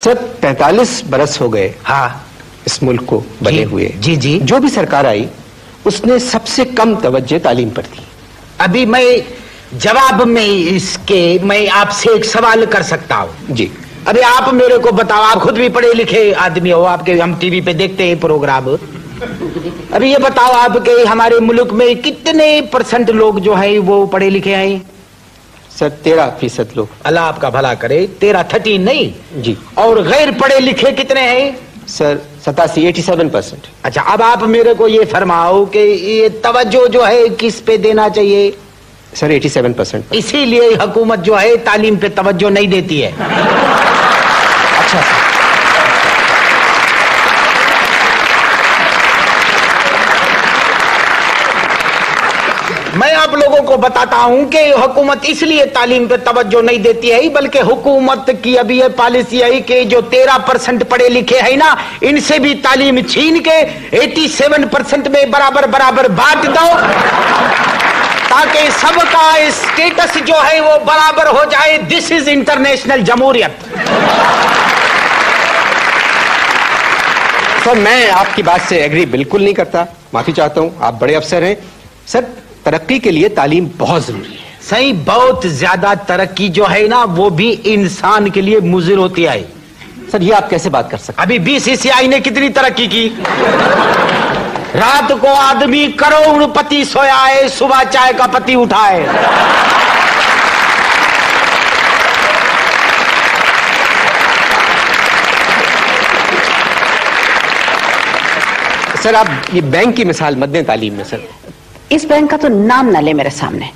Sir 45 बरस हो गए हाँ इस मुल्क को बने हुए। जी जी। जो भी सरकार आई उसने सबसे कम तवज्जो तालीम पर दी। अभी मैं जवाब में इसके मैं आपसे एक सवाल कर सकता हूँ जी। अभी आप मेरे को बताओ, आप खुद भी पढ़े लिखे आदमी हो, आपके हम टीवी पे देखते हैं प्रोग्राम। अभी ये बताओ आपके हमारे मुल्क में कितने % लोग जो है वो पढ़े लिखे हैं? सर 13% लोग। अल्लाह आपका भला करे। 13 नहीं जी। और गैर पढ़े लिखे कितने हैं? सर 87% अच्छा, अब आप मेरे को ये फरमाओ कि ये तवज्जो जो है किस पे देना चाहिए? सर 87%। इसीलिए हुकूमत जो है तालीम पे तवज्जो नहीं देती है। अच्छा सर। मैं आप लोगों को बताता हूं कि हुकूमत इसलिए तालीम पे तवज्जो नहीं देती है, बल्कि हुकूमत की अभी ये पॉलिसी है कि जो 13% पढ़े लिखे हैं ना, इनसे भी तालीम छीन के 87% में बराबर बराबर बांट दो, ताकि सबका स्टेटस जो है वो बराबर हो जाए। दिस इज इंटरनेशनल जमहूरियत। सर मैं आपकी बात से एग्री बिल्कुल नहीं करता, माफी चाहता हूं, आप बड़े अफसर हैं। सर तरक्की के लिए तालीम बहुत जरूरी है। सही, बहुत ज्यादा तरक्की जो है ना वो भी इंसान के लिए मुज़िर होती है। सर ये आप कैसे बात कर सकते? अभी बीसीसीआई ने कितनी तरक्की की। रात को आदमी करोड़पति सोया है, सुबह चाय का पत्ती उठाए। सर आप ये बैंक की मिसाल मत दें तालीम में। सर इस बैंक का तो नाम ना ले मेरे सामने।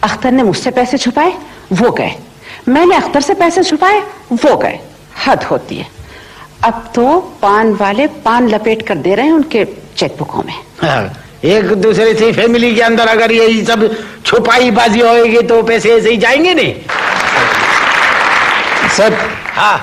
अख्तर ने मुझसे पैसे छुपाए, वो गए। मैंने अख्तर से पैसे छुपाए, वो गए। हद होती है। अब तो पान वाले पान लपेट कर दे रहे हैं उनके चेकबुकों में। हाँ, एक दूसरे से फैमिली के अंदर अगर यही सब छुपाई बाजी होगी तो पैसे ऐसे ही जाएंगे नहीं। सर हाँ,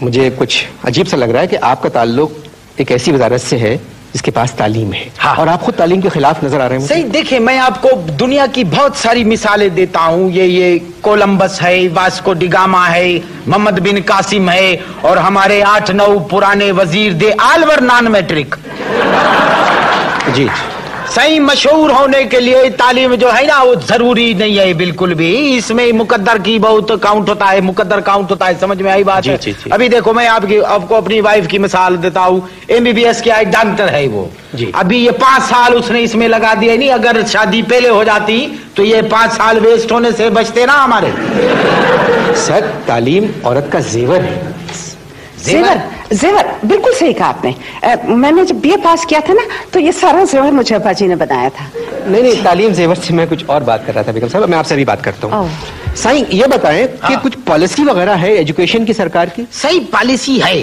मुझे कुछ अजीब सा लग रहा है कि आपका ताल्लुक एक ऐसी वजारत से है जिसके पास तालीम है। हाँ। और आप खुद तालीम के खिलाफ नजर आ रहे हैं। सही, देखिए मैं आपको दुनिया की बहुत सारी मिसालें देता हूँ। ये कोलंबस है, वास्को डिगामा है, मोहम्मद बिन कासिम है, और हमारे 8-9 पुराने वजीर दे आलवर नॉन मैट्रिक। जी। सही, मशहूर होने के लिए तालीम जो है ना वो जरूरी नहीं है बिल्कुल भी। इसमें मुकद्दर की बहुत काउंट होता है, मुकद्दर काउंट होता है। समझ में आई बात? जी, है जी, जी। अभी देखो मैं आपको अपनी वाइफ की मिसाल देता हूँ। MBBS किया है, डॉक्टर है वो जी। अभी ये 5 साल उसने इसमें लगा दिया। नहीं, अगर शादी पहले हो जाती तो ये 5 साल वेस्ट होने से बचते ना हमारे। सर तालीम औरत का जेवर है। जेवर, जेवर, बिल्कुल सही कहा आपने। मैंने जब BA पास किया था ना तो ये सारा जेवर मुझे अब्बा जी ने बनाया था। नहीं, तालीम जेवर से मैं कुछ और बात कर रहा था बेगम साहब। मैं आपसे भी बात करता हूँ। साईं ये बताएं कि कुछ पॉलिसी वगैरह है एजुकेशन की सरकार की? सही, पॉलिसी है,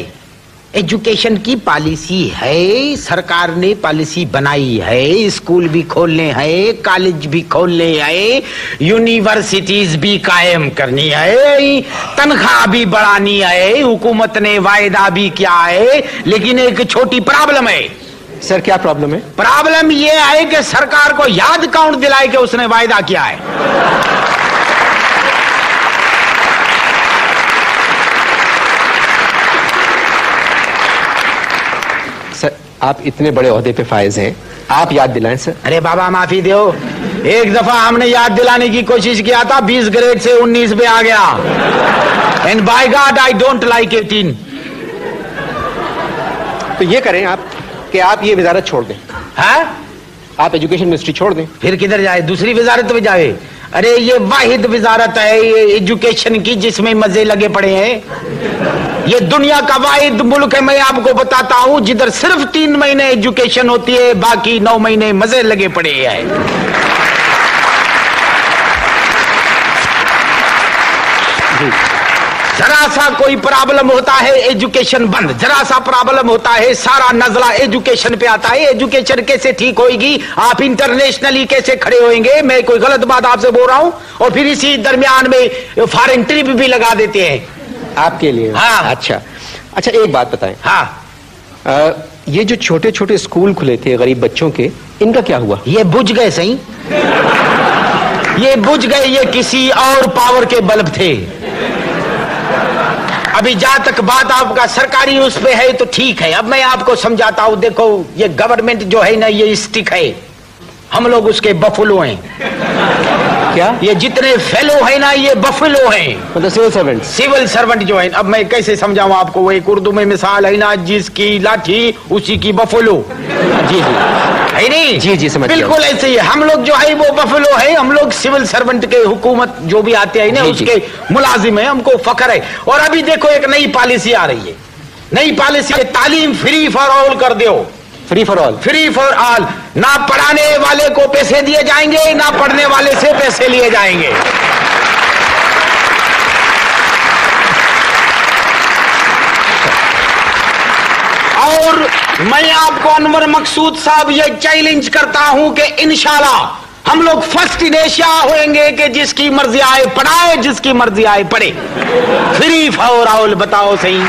एजुकेशन की पॉलिसी है। सरकार ने पॉलिसी बनाई है। स्कूल भी खोलने हैं, कॉलेज भी खोलने हैं, यूनिवर्सिटीज भी कायम करनी है, तनख्वाह भी बढ़ानी है। हुकूमत ने वायदा भी किया है, लेकिन एक छोटी प्रॉब्लम है। सर क्या प्रॉब्लम है? प्रॉब्लम यह है कि सरकार को याद काउंट दिलाए कि उसने वायदा किया है। आप इतने बड़े ओहदे पे फायज हैं, आप याद दिलाएं सर। अरे बाबा माफी दो, एक दफा हमने याद दिलाने की कोशिश किया था, 20 ग्रेड से 19 पे आ गया। And by god I don't like 18। तो ये करें आप कि आप ये वजारत छोड़ दें। है? आप एजुकेशन मिनिस्ट्री छोड़ दें। फिर किधर जाए? दूसरी वजारत में जाए? अरे ये वाहिद वजारत है ये एजुकेशन की जिसमें मजे लगे पड़े हैं। ये दुनिया का वाहिद मुल्क है, मैं आपको बताता हूं, जिधर सिर्फ 3 महीने एजुकेशन होती है, बाकी 9 महीने मजे लगे पड़े हैं। जरा सा कोई प्रॉब्लम होता है एजुकेशन बंद, जरा सा प्रॉब्लम होता है सारा नजला एजुकेशन पे आता है। एजुकेशन कैसे ठीक होगी? आप इंटरनेशनली कैसे खड़े होंगे? मैं कोई गलत बात आपसे बोल रहा हूं? और फिर इसी दरमियान में फॉरेन ट्रिप भी लगा देते हैं आपके लिए। हाँ। अच्छा, एक बात बताएं। हाँ, ये जो छोटे छोटे स्कूल खुले थे गरीब बच्चों के, इनका क्या हुआ? ये बुझ गए। सही, ये बुझ गए। ये किसी और पावर के बल्ब थे। अभी जहां तक बात आपका सरकारी उस पे है तो ठीक है। अब मैं आपको समझाता हूं। देखो ये गवर्नमेंट जो है ना, ये स्टिक है, हम लोग उसके बफलो हैं। क्या? ये जितने फेलो है ना, ये बफलो हैं, मतलब सिविल सर्वेंट। सिविल सर्वेंट जो है। अब मैं कैसे समझाऊं आपको? वो एक उर्दू में मिसाल है ना, जिसकी लाठी उसी की बफलो। जी जी है नहीं? जी जी समझ बिल्कुल ऐसे ही हम लोग जो है वो बफलो है। हम लोग सिविल सर्वेंट के, हुकूमत जो भी आते हैं ना उसके मुलाजिम है, हमको फख्र है। और अभी देखो एक नई पॉलिसी आ रही है। नई पॉलिसी है, तालीम फ्री फॉर ऑल कर दो। Free for all. Free for all. ना पढ़ाने वाले को पैसे दिए जाएंगे, ना पढ़ने वाले से पैसे लिए जाएंगे। और मैं आपको अनवर मकसूद साहब ये चैलेंज करता हूं कि इंशाल्लाह हम लोग फर्स्ट इन एशिया होंगे कि जिसकी मर्जी आए पढ़ाए, जिसकी मर्जी आए पढ़े। Free for all. बताओ सही।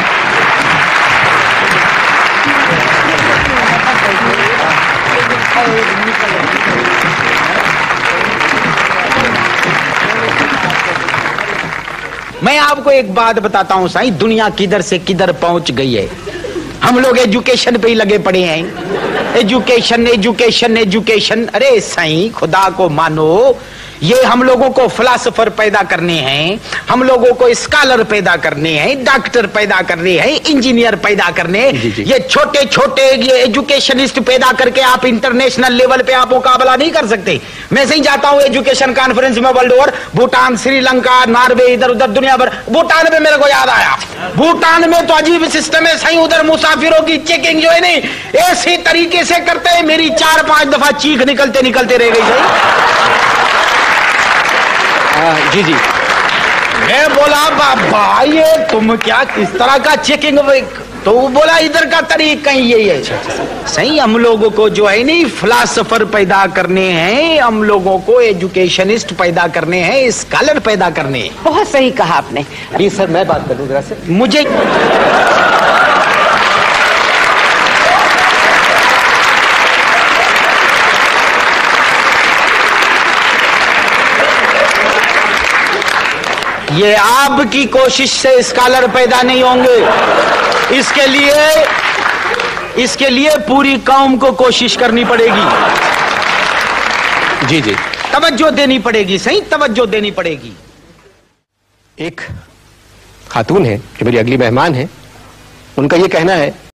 मैं आपको एक बात बताता हूं साईं, दुनिया किधर से किधर पहुंच गई है। हम लोग एजुकेशन पे ही लगे पड़े हैं। Education education education. अरे साईं खुदा को मानो, ये हम लोगों को फिलासफर पैदा करने हैं, हम लोगों को स्कॉलर पैदा करने हैं, डॉक्टर पैदा करने हैं, इंजीनियर पैदा करने। ये छोटे छोटे ये एजुकेशनिस्ट पैदा करके आप इंटरनेशनल लेवल पे आप मुकाबला नहीं कर सकते। मैं सही जाता हूँ एजुकेशन कॉन्फ्रेंस में world over, Bhutan, Sri Lanka, Norway, इधर उधर दुनिया भर। भूटान में मेरे को याद आया, भूटान में तो अजीब सिस्टम है सही। उधर मुसाफिरों की चेकिंग जो है नहीं ऐसी तरीके से करते हैं, मेरी 4-5 दफा चीख निकलते निकलते रह गई सही। जी जी। मैं बोला बाबा ये तुम क्या किस तरह का चेकिंग? तो वो बोला इधर का तरीका कहीं यही है। सही हम लोगों को जो है नहीं फिलासफर पैदा करने हैं, हम लोगों को एजुकेशनिस्ट पैदा करने हैं, स्कॉलर पैदा करने हैं। बहुत सही कहा आपने। प्लीज सर मैं बात कर दूं जरा से। मुझे ये आपकी कोशिश से स्कॉलर पैदा नहीं होंगे। इसके लिए पूरी कौम को कोशिश करनी पड़ेगी। जी जी। तवज्जो देनी पड़ेगी, सही तवज्जो देनी पड़ेगी। एक खातून है जो मेरी अगली मेहमान है, उनका ये कहना है